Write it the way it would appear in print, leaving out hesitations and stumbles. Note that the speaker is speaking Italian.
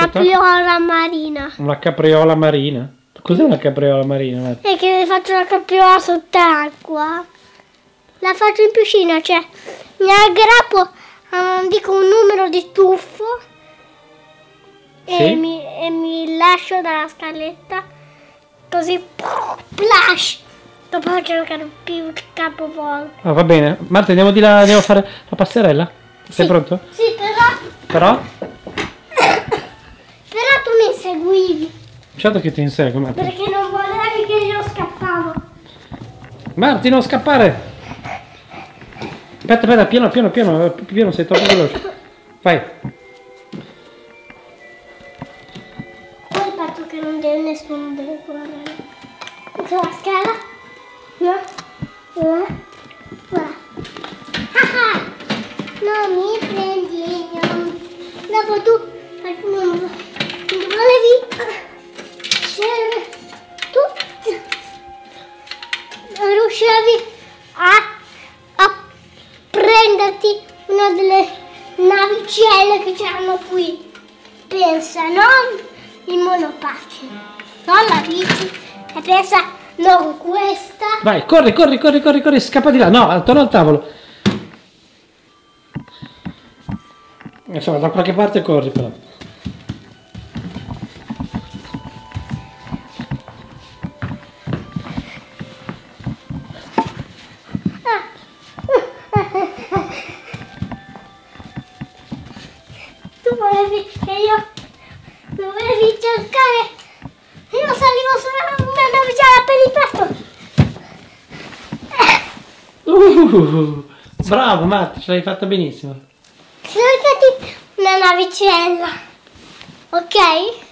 capriola marina. Una capriola marina? Cos'è una capriola marina? E che faccio la capriola sott'acqua. La faccio in piscina, cioè mi aggrappo, dico un numero di tuffo Sì? e mi lascio dalla scaletta, così splash. Dopo faccio il capovolto. Ah, va bene. Marta, andiamo di là, andiamo a fare la passerella? Sei pronto? Sì, Però? però tu mi inseguivi. Certo che ti inseguo, Marti. Perché non volevi che io scappavo. Marti, non scappare! Aspetta, piano, sei troppo veloce. Vai. Poi il fatto che non deve nessuno deve correre. Sulla scala. Guarda. Non mi prendi. Dopo tu non volevi. Tu non riuscivi a prenderti una delle navicelle che c'erano qui. Pensa, non il monopattino, non la bici, e pensa, non questa. Vai, corri, scappa di là. No, torna al tavolo. Insomma, da qualche parte corri però. Tu volevi che io dovevi cercare. Io salivo su una navicella per il presto. Bravo Marti, ce l'hai fatta benissimo. Cercati una navicella, ok?